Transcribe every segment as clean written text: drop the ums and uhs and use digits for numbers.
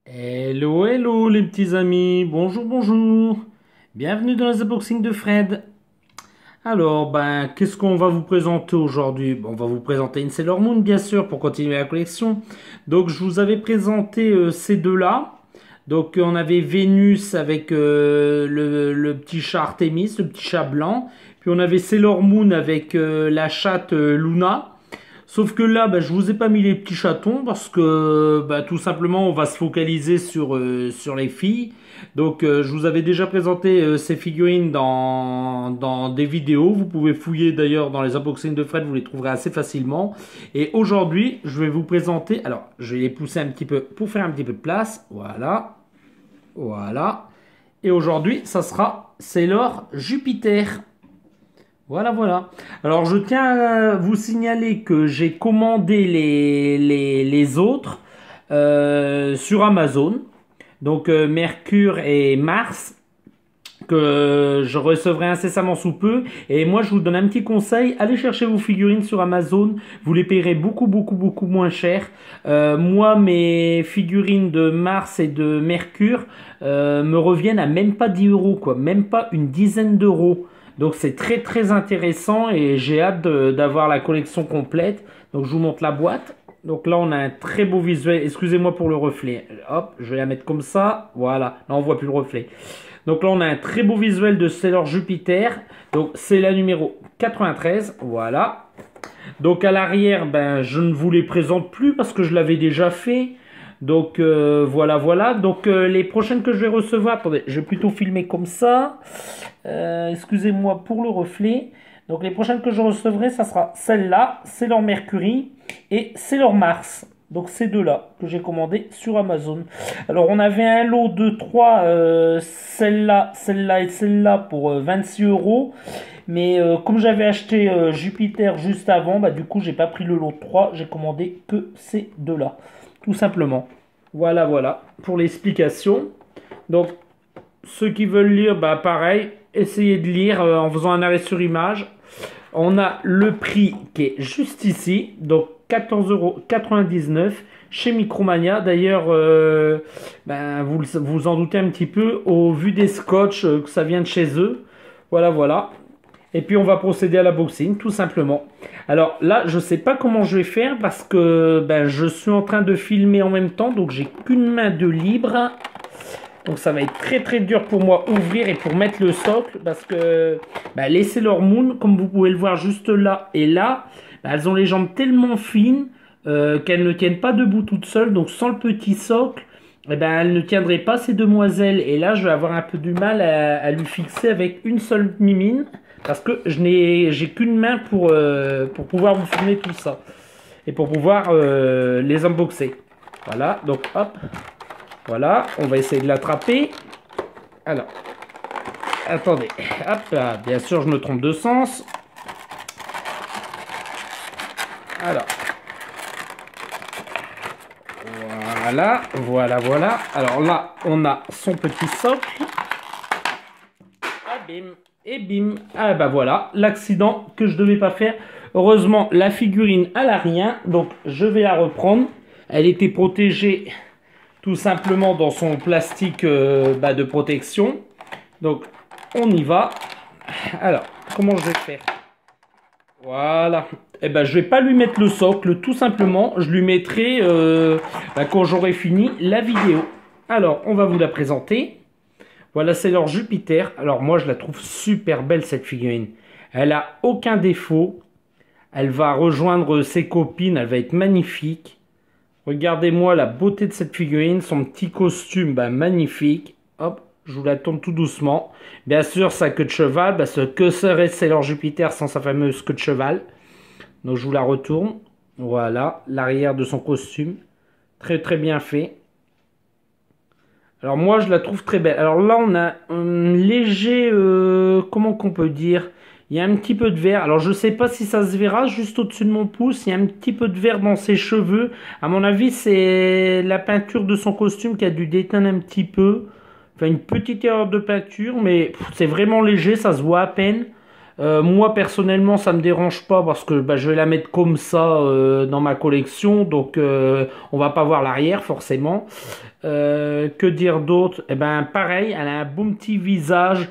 Hello, hello les petits amis, bonjour, bonjour. Bienvenue dans les unboxings de Fred. Alors, qu'est-ce qu'on va vous présenter aujourd'hui? On va vous présenter une Sailor Moon, bien sûr, pour continuer la collection. Donc, je vous avais présenté ces deux-là. Donc, on avait Vénus avec le petit chat Artemis, le petit chat blanc. Puis, on avait Sailor Moon avec la chatte Luna. Sauf que là, je vous ai pas mis les petits chatons parce que tout simplement, on va se focaliser sur les filles. Donc, je vous avais déjà présenté ces figurines dans des vidéos. Vous pouvez fouiller d'ailleurs dans les unboxings de Fred, vous les trouverez assez facilement. Et aujourd'hui, je vais vous présenter. Alors, je vais les pousser un petit peu pour faire un petit peu de place. Voilà. Voilà. Et aujourd'hui, ça sera Sailor Jupiter. Voilà, voilà. Alors, je tiens à vous signaler que j'ai commandé les autres sur Amazon. Donc, Mercure et Mars, que je recevrai incessamment sous peu. Et moi, je vous donne un petit conseil. Allez chercher vos figurines sur Amazon. Vous les payerez beaucoup, beaucoup, beaucoup moins cher. Moi, mes figurines de Mars et de Mercure me reviennent à même pas 10 euros, quoi. Même pas une dizaine d'euros. Donc c'est très très intéressant et j'ai hâte d'avoir la collection complète. Donc je vous montre la boîte. Donc là on a un très beau visuel. Excusez-moi pour le reflet. Hop, je vais la mettre comme ça. Voilà, là on voit plus le reflet. Donc là on a un très beau visuel de Sailor Jupiter. Donc c'est la numéro 93. Voilà. Donc à l'arrière, je ne vous les présente plus parce que je l'avais déjà fait. Donc voilà, voilà. Donc les prochaines que je vais recevoir, attendez, je vais plutôt filmer comme ça. Excusez-moi pour le reflet. Donc les prochaines que je recevrai, ça sera celle-là, Sailor Mercury et Sailor Mars. Donc ces deux-là que j'ai commandé sur Amazon. Alors on avait un lot de 3, celle-là, celle-là et celle-là pour 26 euros. Mais comme j'avais acheté Jupiter juste avant, du coup j'ai pas pris le lot de 3, j'ai commandé que ces deux-là. Tout simplement. Voilà, voilà, pour l'explication. Donc ceux qui veulent lire, pareil, essayez de lire en faisant un arrêt sur image. On a le prix qui est juste ici, donc 14,99 € chez Micromania. D'ailleurs, vous vous en doutez un petit peu, au vu des scotch que ça vient de chez eux. Voilà, voilà. Et puis on va procéder à la boxing, tout simplement. Alors là, je ne sais pas comment je vais faire parce que je suis en train de filmer en même temps, donc j'ai qu'une main de libre. Donc ça va être très très dur pour moi ouvrir et pour mettre le socle parce que les Sailor Moon, comme vous pouvez le voir juste là et là, elles ont les jambes tellement fines qu'elles ne tiennent pas debout toutes seules. Donc sans le petit socle, elles ne tiendraient pas ces demoiselles. Et là, je vais avoir un peu du mal à lui fixer avec une seule mimine parce que j'ai qu'une main pour pouvoir vous filmer tout ça et pour pouvoir les unboxer. Voilà, donc hop. Voilà, on va essayer de l'attraper. Alors, attendez. Hop là, bien sûr, je me trompe de sens. Alors. Voilà, voilà, voilà. Alors là, on a son petit socle. Ah, bim. Et bim. Ah voilà, l'accident que je ne devais pas faire. Heureusement, la figurine, elle n'a rien. Donc, je vais la reprendre. Elle était protégée tout simplement dans son plastique de protection. Donc on y va. Alors comment je vais faire? Voilà. Je vais pas lui mettre le socle, tout simplement je lui mettrai quand j'aurai fini la vidéo. Alors on va vous la présenter. Voilà, c'est leur Jupiter. Alors moi je la trouve super belle cette figurine. Elle a aucun défaut. Elle va rejoindre ses copines, elle va être magnifique. Regardez-moi la beauté de cette figurine, son petit costume, magnifique. Hop, je vous la tourne tout doucement. Bien sûr, sa queue de cheval, que serait Sailor Jupiter sans sa fameuse queue de cheval? Donc je vous la retourne. Voilà, l'arrière de son costume. Très très bien fait. Alors moi, je la trouve très belle. Alors là, on a un léger, comment qu'on peut dire? Il y a un petit peu de vert. Alors je ne sais pas si ça se verra juste au-dessus de mon pouce. Il y a un petit peu de vert dans ses cheveux. À mon avis, c'est la peinture de son costume qui a dû déteindre un petit peu. Enfin, une petite erreur de peinture, mais c'est vraiment léger, ça se voit à peine. Moi personnellement ça me dérange pas parce que bah, je vais la mettre comme ça dans ma collection, donc on va pas voir l'arrière forcément. Que dire d'autre? Eh ben pareil, elle a un bon petit visage,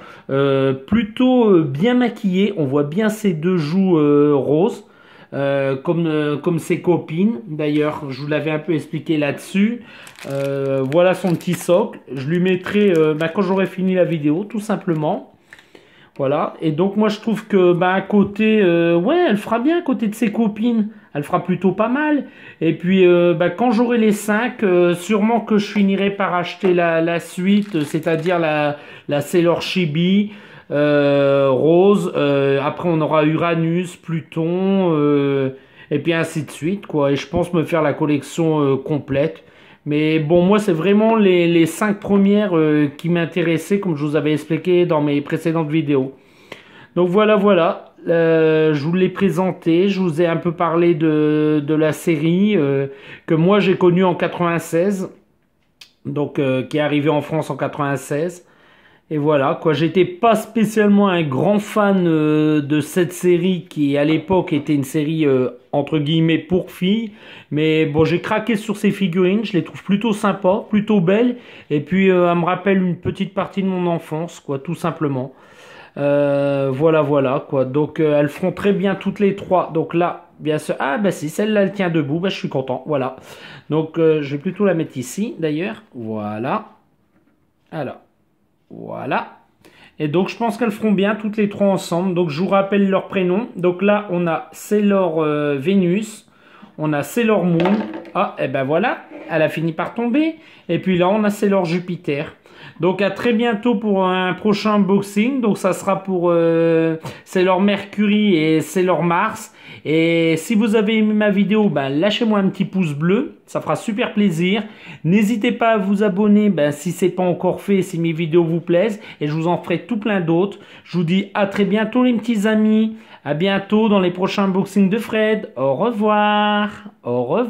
plutôt bien maquillé. On voit bien ses deux joues roses, comme ses copines. D'ailleurs, je vous l'avais un peu expliqué là-dessus. Voilà son petit socle. Je lui mettrai bah, quand j'aurai fini la vidéo, tout simplement. Voilà, et donc moi je trouve que bah à côté, ouais, elle fera bien à côté de ses copines, elle fera plutôt pas mal. Et puis bah, quand j'aurai les 5, sûrement que je finirai par acheter la suite, c'est-à-dire la Sailor Chibi, Rose, après on aura Uranus, Pluton, et puis ainsi de suite, quoi. Et je pense me faire la collection complète. Mais bon, moi, c'est vraiment les 5 premières qui m'intéressaient, comme je vous avais expliqué dans mes précédentes vidéos. Donc voilà, voilà. Je vous l'ai présenté, je vous ai un peu parlé de la série que moi j'ai connue en 96, donc qui est arrivée en France en 96. Et voilà, quoi, j'étais pas spécialement un grand fan de cette série qui à l'époque était une série entre guillemets pour filles, mais bon, j'ai craqué sur ces figurines, je les trouve plutôt sympas, plutôt belles, et puis elles me rappellent une petite partie de mon enfance, quoi, tout simplement. Voilà, voilà, quoi, donc elles feront très bien toutes les trois, donc là, bien sûr, ah bah si, celle-là elle tient debout, bah je suis content, voilà. Donc je vais plutôt la mettre ici, d'ailleurs, voilà, alors. Voilà. Et donc, je pense qu'elles feront bien toutes les trois ensemble. Donc, je vous rappelle leurs prénoms. Donc là, on a Sailor Vénus. On a Sailor Moon. Ah, et ben voilà. Elle a fini par tomber. Et puis là, on a Sailor Jupiter. Donc, à très bientôt pour un prochain unboxing. Donc, ça sera pour Sailor Mercury et Sailor Mars. Et si vous avez aimé ma vidéo, ben, lâchez-moi un petit pouce bleu, ça fera super plaisir. N'hésitez pas à vous abonner ben, si ce n'est pas encore fait, si mes vidéos vous plaisent. Et je vous en ferai tout plein d'autres. Je vous dis à très bientôt les petits amis. À bientôt dans les prochains unboxings de Fred. Au revoir. Au revoir.